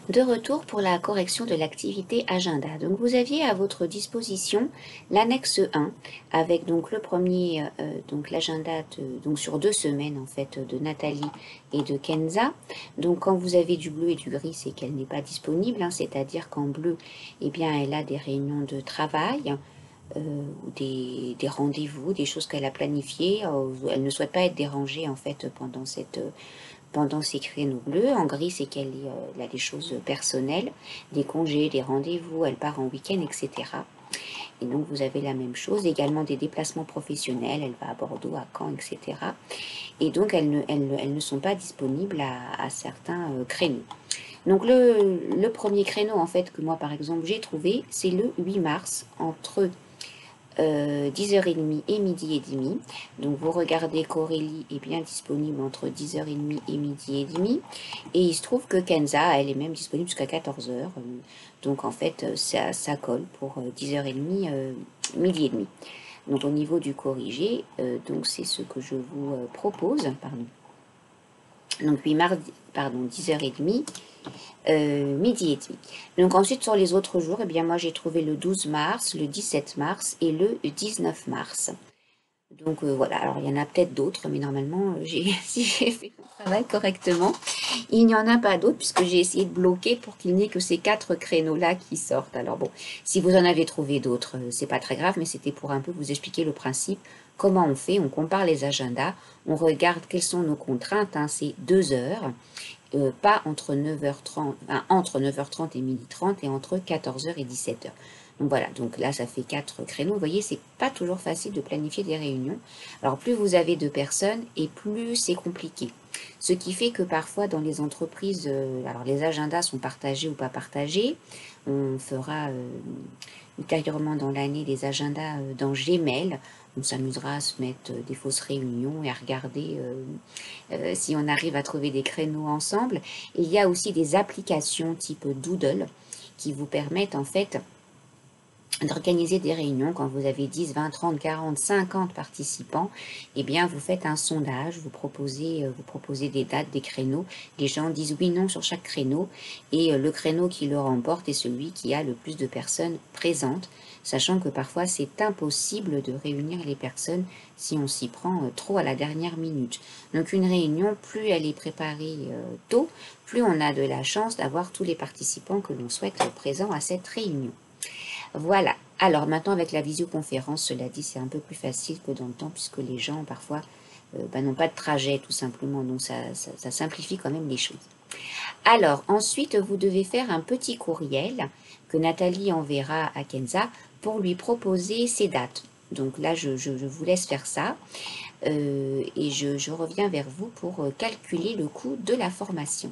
De retour pour la correction de l'activité agenda. Donc vous aviez à votre disposition l'annexe 1 avec donc le premier donc l'agenda donc sur 2 semaines en fait de Nathalie et de Kenza. Donc quand vous avez du bleu et du gris, c'est qu'elle n'est pas disponible, hein, c'est-à-dire qu'en bleu, eh bien elle a des réunions de travail. Ou des rendez-vous, des choses qu'elle a planifiées. Elle ne souhaite pas être dérangée en fait pendant ces créneaux bleus. En gris, c'est qu'elle a des choses personnelles, des congés, des rendez-vous, elle part en week-end, etc. Et donc, vous avez la même chose, également des déplacements professionnels, elle va à Bordeaux, à Caen, etc. Et donc, elles ne sont pas disponibles à certains créneaux. Donc, le premier créneau, en fait, que moi, par exemple, j'ai trouvé, c'est le 8 mars, entre 10h30 et midi et demi. Donc vous regardez qu'Aurélie est bien disponible entre 10h30 et midi et demi. Et il se trouve que Kenza, elle est même disponible jusqu'à 14h. Donc en fait, ça colle pour 10h30, midi et demi. Donc au niveau du corrigé, donc c'est ce que je vous propose. Pardon. Donc 8 mars, pardon, 10h30. Midi et demi. Donc ensuite sur les autres jours, eh bien moi j'ai trouvé le 12 mars, le 17 mars et le 19 mars. Donc voilà, alors il y en a peut-être d'autres, mais normalement si j'ai fait mon travail correctement, il n'y en a pas d'autres puisque j'ai essayé de bloquer pour qu'il n'y ait que ces 4 créneaux-là qui sortent. Alors bon, si vous en avez trouvé d'autres, c'est pas très grave, mais c'était pour un peu vous expliquer le principe. Comment on fait? On compare les agendas, on regarde quelles sont nos contraintes, hein, c'est 2 heures. Pas entre 9h30, enfin, entre 9h30 et 12h30 et entre 14h et 17h. Donc voilà, donc là ça fait 4 créneaux. Vous voyez, c'est pas toujours facile de planifier des réunions. Alors plus vous avez de personnes et plus c'est compliqué. Ce qui fait que parfois dans les entreprises, alors les agendas sont partagés ou pas partagés. On fera ultérieurement dans l'année des agendas dans Gmail. On s'amusera à se mettre des fausses réunions et à regarder si on arrive à trouver des créneaux ensemble. Et il y a aussi des applications type Doodle qui vous permettent en fait d'organiser des réunions quand vous avez 10, 20, 30, 40, 50 participants. Eh bien, vous faites un sondage, vous proposez des dates, des créneaux. Les gens disent oui, non sur chaque créneau. Et le créneau qui le remporte est celui qui a le plus de personnes présentes, sachant que parfois c'est impossible de réunir les personnes si on s'y prend trop à la dernière minute. Donc une réunion, plus elle est préparée tôt, plus on a de la chance d'avoir tous les participants que l'on souhaite présents à cette réunion. Voilà. Alors maintenant avec la visioconférence, cela dit, c'est un peu plus facile que dans le temps puisque les gens parfois n'ont pas de trajet tout simplement. Donc ça simplifie quand même les choses. Alors ensuite, vous devez faire un petit courriel que Nathalie enverra à Kenza pour lui proposer ses dates. Donc là, je vous laisse faire ça et je reviens vers vous pour calculer le coût de la formation.